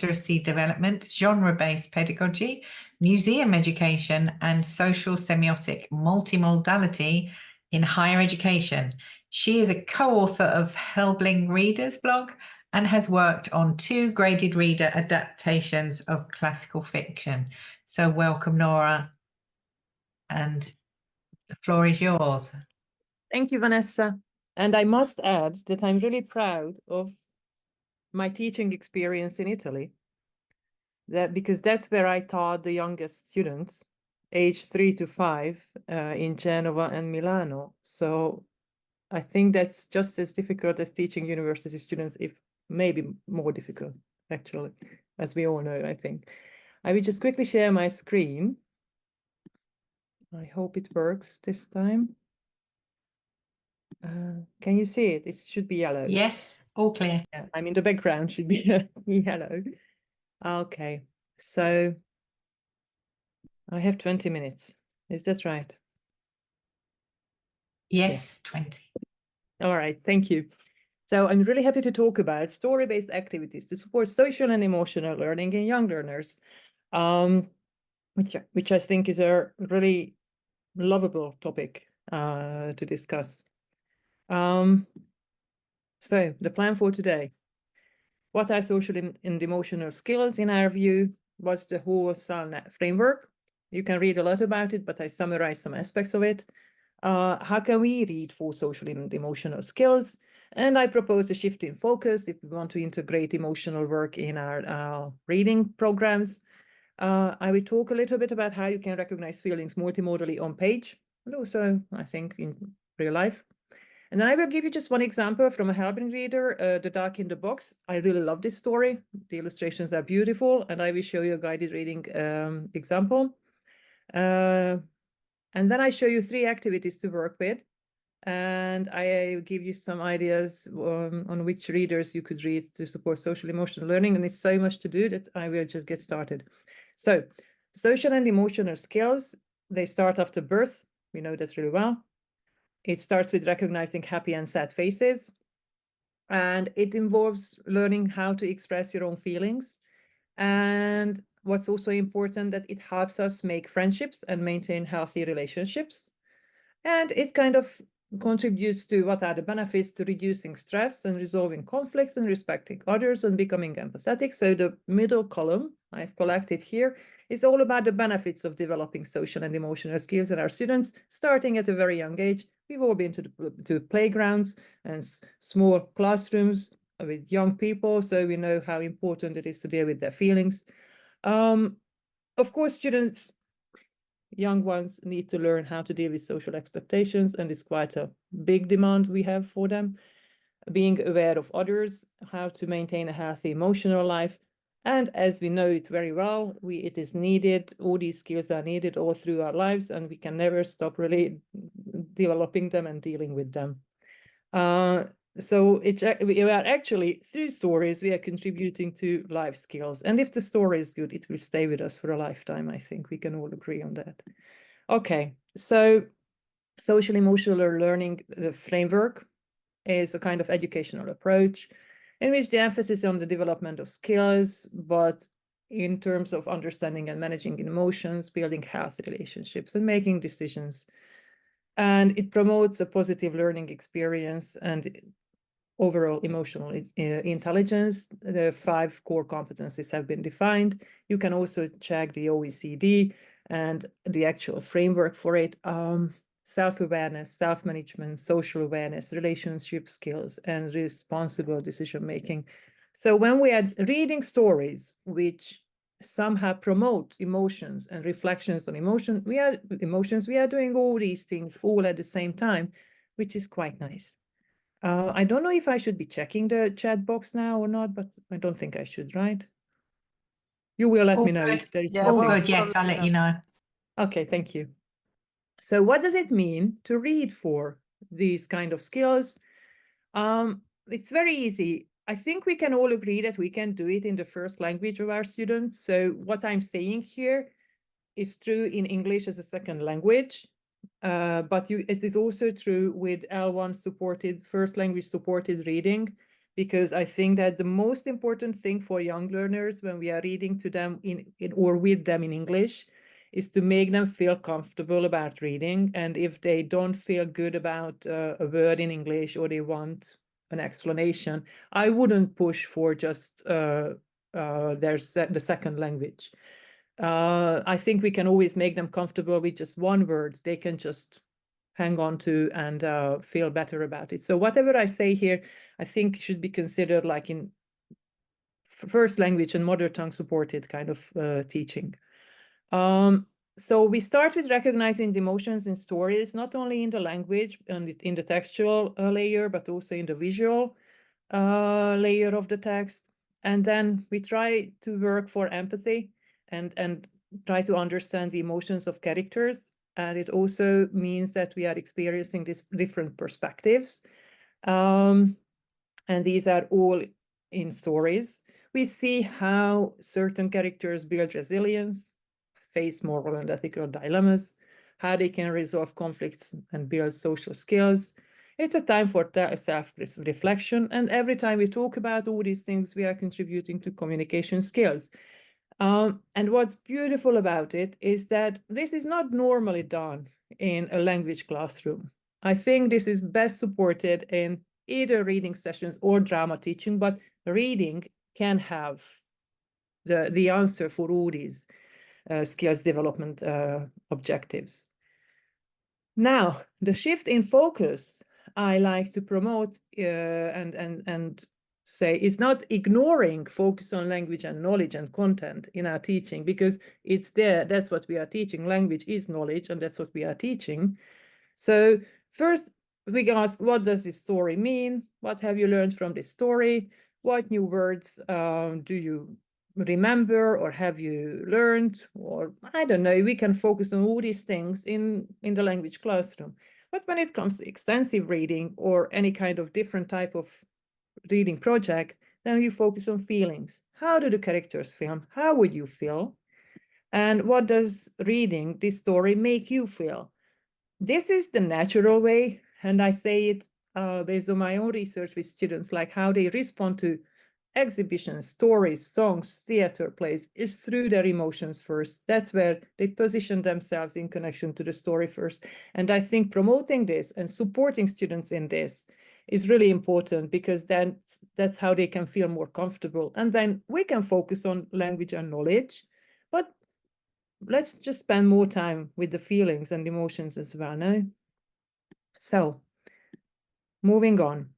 literacy development, genre-based pedagogy, museum education, and social semiotic multimodality in higher education. She is a co-author of Helbling Readers blog and has worked on 2 graded reader adaptations of classical fiction. So welcome, Nora, and the floor is yours. Thank you, Vanessa. And I must add that I'm really proud of my teaching experience in Italy, because that's where I taught the youngest students, age 3 to 5, in Genova and Milano. So I think that's just as difficult as teaching university students, if maybe more difficult, actually, as we all know, I think. I will just quickly share my screen. I hope it works this time. Can you see it? It should be yellow. Yes, all clear. Yeah, I mean, the background should be yellow. Okay, so I have 20 minutes. Is that right? Yes, yeah. 20. All right, thank you. So I'm really happy to talk about story-based activities to support social and emotional learning in young learners, which I think is a really lovable topic to discuss. So the plan for today. What are social and emotional skills in our view? What's the whole SALNet framework? You can read a lot about it, but I summarize some aspects of it. How can we read for social and emotional skills? And I propose a shift in focus if we want to integrate emotional work in our reading programs. I will talk a little bit about how you can recognize feelings multimodally on page, and also, I think, in real life. And then I will give you just one example from a Helbling reader, The Dark in the Box. I really love this story. The illustrations are beautiful, and I will show you a guided reading example. And then I show you 3 activities to work with. And I give you some ideas on which readers you could read to support social emotional learning. And there's so much to do that I will just get started. So social and emotional skills, they start after birth. We know that really well. It starts with recognizing happy and sad faces, and it involves learning how to express your own feelings. And what's also important, that it helps us make friendships and maintain healthy relationships. And it kind of contributes to what are the benefits to reducing stress and resolving conflicts and respecting others and becoming empathetic. So the middle column I've collected here is all about the benefits of developing social and emotional skills in our students, starting at a very young age. We've all been to playgrounds and small classrooms with young people, so we know how important it is to deal with their feelings. Of course, students, young ones, need to learn how to deal with social expectations, and it's quite a big demand we have for them. Being aware of others, how to maintain a healthy emotional life. And as we know it very well, it is needed. All these skills are needed all through our lives, and we can never stop really developing them and dealing with them. So we are actually, through stories, we are contributing to life skills. And if the story is good, it will stay with us for a lifetime. I think we can all agree on that. Okay, so social emotional learning, the framework, is a kind of educational approach in which the emphasis is on the development of skills, but in terms of understanding and managing emotions, building healthy relationships, and making decisions. And it promotes a positive learning experience and overall emotional intelligence. The 5 core competencies have been defined. You can also check the OECD and the actual framework for it. Self-awareness, self-management, social awareness, relationship skills, and responsible decision-making. So when we are reading stories which somehow promote emotions and reflections on emotions, we are doing all these things all at the same time, which is quite nice. I don't know if I should be checking the chat box now or not, but I don't think I should, right? You will let me know if there is all good. Yes, I'll let you know. Okay, thank you. So what does it mean to read for these kind of skills? It's very easy. I think we can all agree that we can do it in the first language of our students. So what I'm saying here is true in English as a second language, but it is also true with L1 supported, first language supported reading. because I think that the most important thing for young learners when we are reading to them in or with them in English is to make them feel comfortable about reading. And if they don't feel good about a word in English, or they want an explanation, I wouldn't push for just the second language. I think we can always make them comfortable with just one word they can just hang on to and feel better about it. So whatever I say here, I think should be considered like in first language and mother tongue supported kind of teaching. So we start with recognizing the emotions in stories, not only in the language and in the textual layer, but also in the visual layer of the text. And then we try to work for empathy and try to understand the emotions of characters. And it also means that we are experiencing these different perspectives. And these are all in stories. We see how certain characters build resilience, face moral and ethical dilemmas, how they can resolve conflicts and build social skills. It's a time for self-reflection, and every time we talk about all these things, we are contributing to communication skills. And what's beautiful about it is that this is not normally done in a language classroom. I think this is best supported in either reading sessions or drama teaching, but reading can have the answer for all these skills development objectives. Now, the shift in focus I like to promote and say is not ignoring focus on language and knowledge and content in our teaching, because it's there. That's what we are teaching. Language is knowledge, and that's what we are teaching. So first, we can ask, what does this story mean? What have you learned from this story? What new words do you remember or have you learned? Or I don't know, we can focus on all these things in the language classroom. But when it comes to extensive reading or any kind of different type of reading project, then you focus on feelings. How do the characters feel? How would you feel? And what does reading this story make you feel? This is the natural way, and I say it based on my own research with students, like how they respond to exhibitions, stories, songs, theater plays, is through their emotions first. That's where they position themselves in connection to the story first. And I think promoting this and supporting students in this is really important, because then that's how they can feel more comfortable. And then we can focus on language and knowledge, but let's just spend more time with the feelings and emotions as well, no? So, moving on.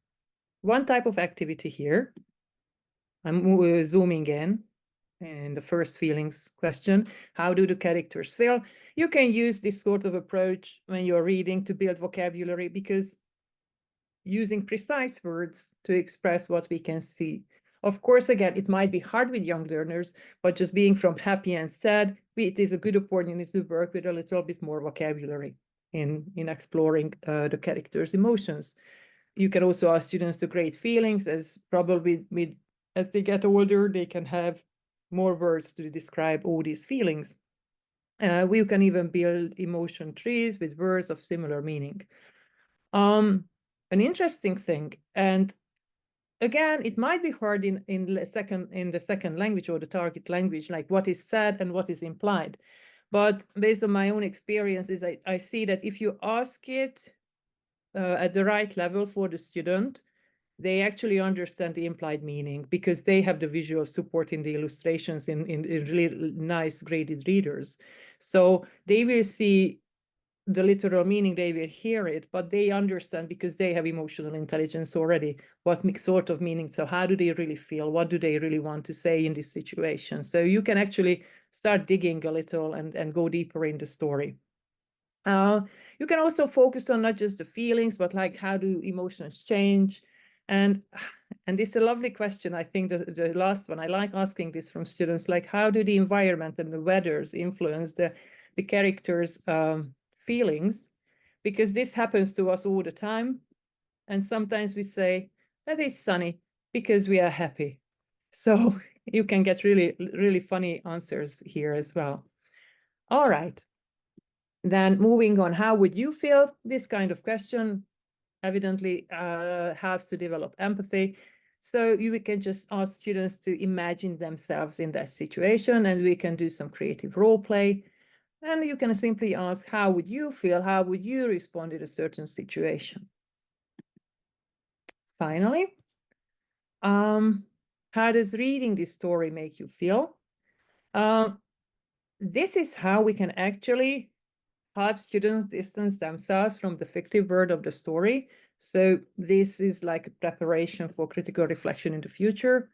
One type of activity here, I'm zooming in the first feelings question. How do the characters feel? You can use this sort of approach when you're reading to build vocabulary, because using precise words to express what we can see. Of course, again, it might be hard with young learners, but just being from happy and sad, it is a good opportunity to work with a little bit more vocabulary in exploring the characters' emotions. You can also ask students to create feelings, as probably as they get older, they can have more words to describe all these feelings. We can even build emotion trees with words of similar meaning. An interesting thing, and again, it might be hard in the second language or the target language, like what is said and what is implied. But based on my own experiences, I see that if you ask it at the right level for the student, they actually understand the implied meaning, because they have the visual support in the illustrations in really nice graded readers. So they will see the literal meaning, they will hear it, but they understand, because they have emotional intelligence already, what sort of meaning. So how do they really feel? What do they really want to say in this situation? So you can actually start digging a little and go deeper in the story. You can also focus on not just the feelings, but like how do emotions change? And this is a lovely question. I think the last one, I like asking this from students, like how do the environment and the weathers influence the characters' feelings? Because this happens to us all the time. And sometimes we say that it's sunny because we are happy. So you can get really, really funny answers here as well. All right. Then moving on, how would you feel? This kind of question evidently helps to develop empathy. So we can just ask students to imagine themselves in that situation, and we can do some creative role play. And you can simply ask, how would you feel? How would you respond in a certain situation? Finally, how does reading this story make you feel? This is how we can actually help students distance themselves from the fictive world of the story. So this is like a preparation for critical reflection in the future.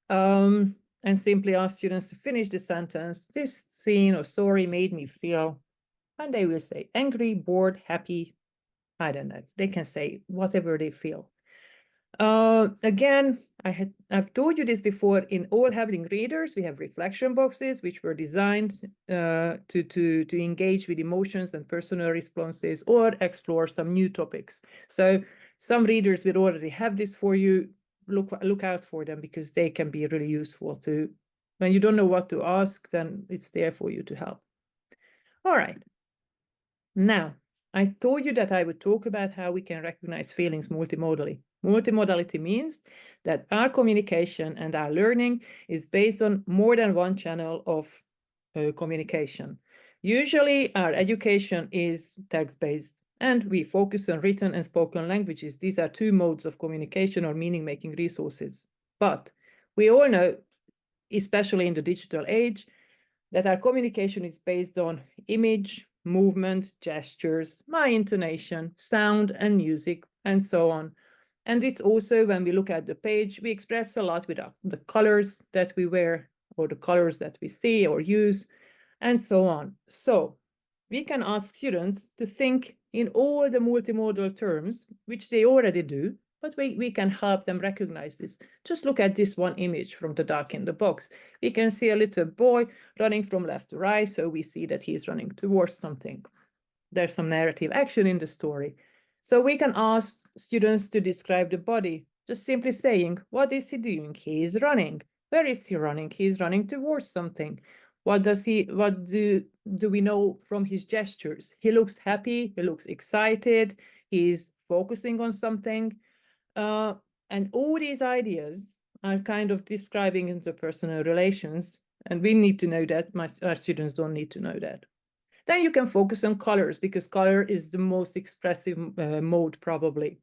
And simply ask students to finish the sentence, this scene or story made me feel, and they will say angry, bored, happy, I don't know. They can say whatever they feel. Again, I've told you this before, in all Having readers, we have reflection boxes, which were designed to engage with emotions and personal responses or explore some new topics. So some readers will already have this for you. Look out for them, because they can be really useful to, when you don't know what to ask, then it's there for you to help. All right. Now, I told you that I would talk about how we can recognize feelings multimodally. Multimodality means that our communication and our learning is based on more than one channel of communication. Usually, our education is text-based, and we focus on written and spoken languages. These are two modes of communication or meaning-making resources. But we all know, especially in the digital age, that our communication is based on image, movement, gestures, my intonation, sound and music, and so on. And it's also, when we look at the page, we express a lot with the colors that we wear, or the colors that we see or use, and so on. So we can ask students to think in all the multimodal terms, which they already do, but we can help them recognize this. Just look at this one image from the duck in the box. We can see a little boy running from left to right, so we see that he's running towards something. There's some narrative action in the story. So we can ask students to describe the body, just simply saying, what is he doing? He is running. Where is he running? He is running towards something. What do we know from his gestures? He looks happy, he looks excited, he's focusing on something. And all these ideas are kind of describing interpersonal relations, and we need to know that. Our students don't need to know that. Then you can focus on colors, because color is the most expressive mode, probably,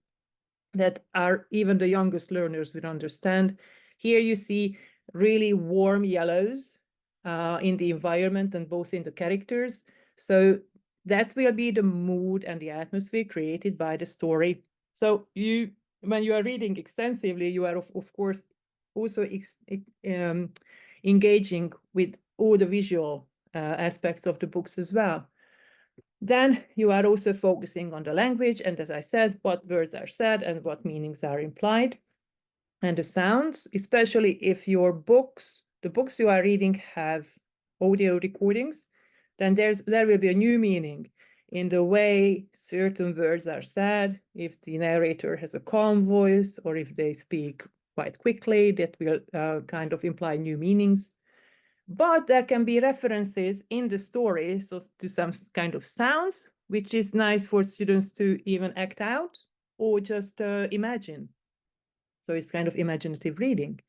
that even the youngest learners will understand. Here you see really warm yellows in the environment and both in the characters. So that will be the mood and the atmosphere created by the story. So when you are reading extensively, you are of course also engaging with all the visual aspects of the books as well. Then you are also focusing on the language, and as I said, what words are said and what meanings are implied. And the sounds, especially if the books you are reading have audio recordings, then there will be a new meaning in the way certain words are said. If the narrator has a calm voice, or if they speak quite quickly, that will kind of imply new meanings. But there can be references in the story to some kind of sounds, which is nice for students to even act out or just imagine. So it's kind of imaginative reading.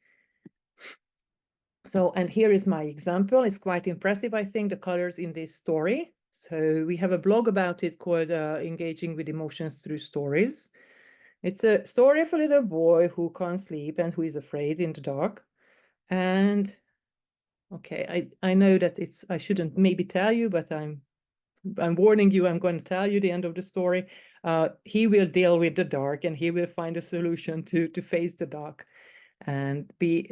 So, and here is my example. It's quite impressive, I think, the colors in this story. So we have a blog about it called Engaging with Emotions Through Stories. It's a story of a little boy who can't sleep and who is afraid in the dark. And okay, I know that I shouldn't maybe tell you, but I'm warning you, I'm going to tell you the end of the story. He will deal with the dark, and he will find a solution to face the dark and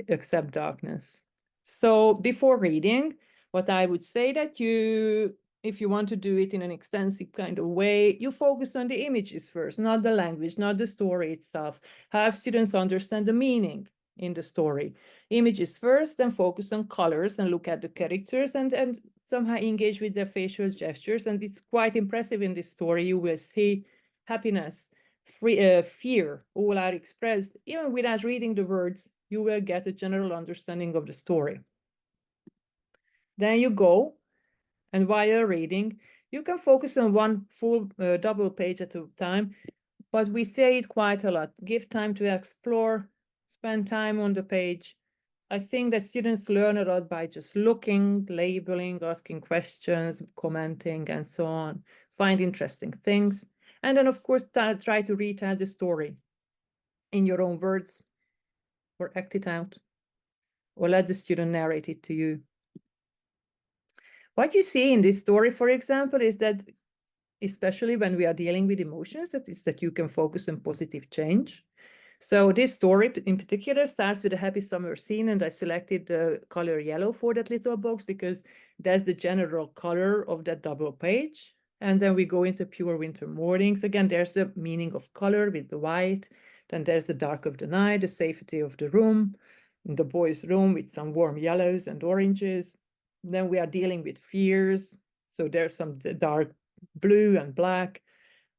accept darkness. So before reading, what I would say that if you want to do it in an extensive kind of way, you focus on the images first, not the language, not the story itself. Have students understand the meaning in the story. Images first, then focus on colors and look at the characters and somehow engage with their facial gestures. And it's quite impressive in this story. You will see happiness, fear, all are expressed. Even without reading the words, you will get a general understanding of the story. Then you go, and while you're reading, you can focus on one full double page at a time, but we say it quite a lot. Give time to explore spend time on the page. I think that students learn a lot by just looking, labeling, asking questions, commenting, and so on. Find interesting things. And then, of course, try to retell the story in your own words, or act it out, or let the student narrate it to you. What you see in this story, for example, is that, especially when we are dealing with emotions, that is that you can focus on positive change. So this story in particular starts with a happy summer scene, and I selected the color yellow for that little box because that's the general color of that double page. And then we go into pure winter mornings. Again, there's the meaning of color with the white. Then there's the dark of the night, the safety of the room, in the boys' room with some warm yellows and oranges. Then we are dealing with fears. So there's some dark blue and black.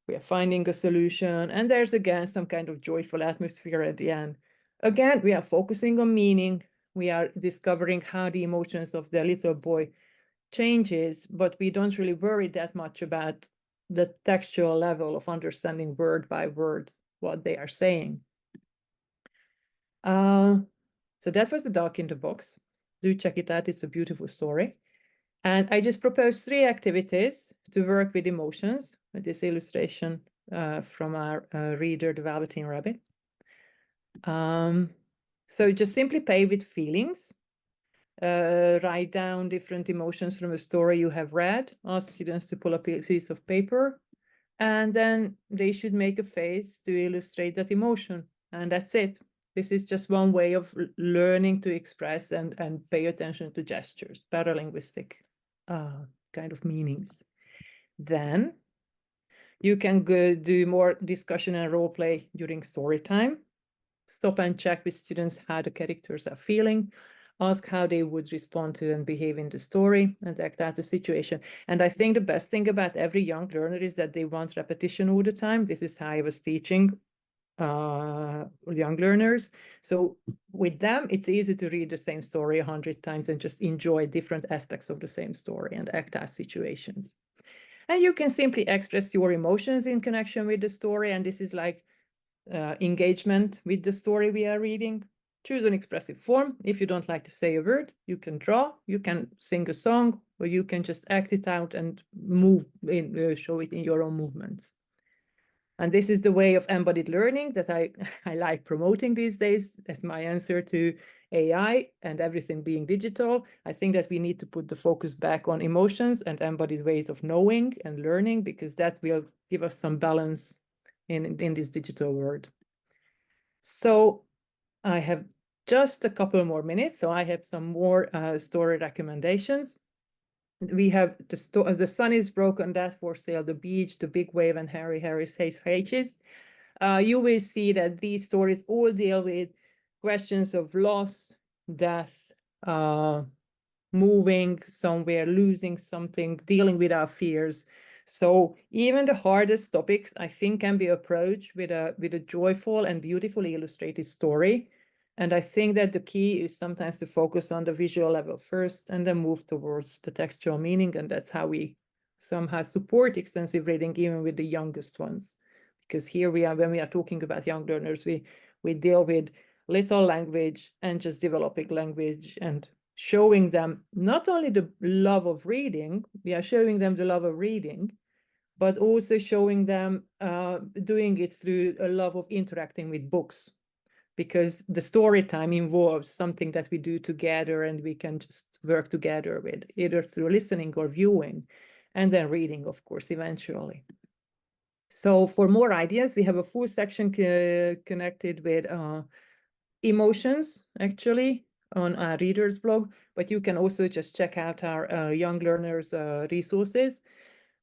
We are finding a solution, and there's again some kind of joyful atmosphere at the end. Again, we are focusing on meaning. We are discovering how the emotions of the little boy changes, but we don't really worry that much about the textual level of understanding word by word what they are saying. So that was the Dog in the Box. Do check it out. It's a beautiful story. And I just proposed 3 activities to work with emotions with this illustration from our reader, the Velveteen Rabbit. So just simply play with feelings. Write down different emotions from a story you have read. Ask students to pull up a piece of paper. And then they should make a face to illustrate that emotion. And that's it. This is just one way of learning to express and pay attention to gestures, paralinguistic kind of meanings. Then you can go do more discussion and role play during story time. Stop and check with students how the characters are feeling. Ask how they would respond to and behave in the story, and act out the situation. And I think the best thing about every young learner is that they want repetition all the time. This is how I was teaching young learners. So with them, it's easy to read the same story 100 times and just enjoy different aspects of the same story and act out situations. And you can simply express your emotions in connection with the story. And this is like engagement with the story we are reading. Choose an expressive form. If you don't like to say a word, you can draw, you can sing a song, or you can just act it out and move in, show it in your own movements. And this is the way of embodied learning that I like promoting these days as my answer to AI and everything being digital. I think that we need to put the focus back on emotions and embodied ways of knowing and learning, because that will give us some balance in this digital world. So I have just a couple more minutes, so I have some more story recommendations. We have the sun is broken, that for sale, the beach, the big wave, and Harry Harris H's. You will see that these stories all deal with questions of loss, death, moving somewhere, losing something, dealing with our fears. So even the hardest topics, I think, can be approached with a joyful and beautifully illustrated story. And I think that the key is sometimes to focus on the visual level first and then move towards the textual meaning. And that's how we somehow support extensive reading, even with the youngest ones. Because here we are, when we are talking about young learners, we deal with little language and just developing language and showing them not only the love of reading, we are showing them the love of reading, but also showing them doing it through a love of interacting with books. Because the story time involves something that we do together and we can just work together with, either through listening or viewing, and then reading, of course, eventually. So for more ideas, we have a full section connected with emotions, actually, on our readers blog, but you can also just check out our young learners resources.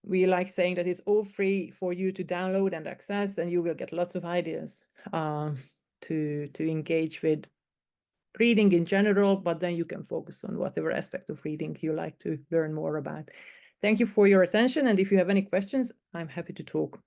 We like saying that it's all free for you to download and access, and you will get lots of ideas to engage with reading in general, but then you can focus on whatever aspect of reading you like to learn more about. Thank you for your attention, and if you have any questions, I'm happy to talk.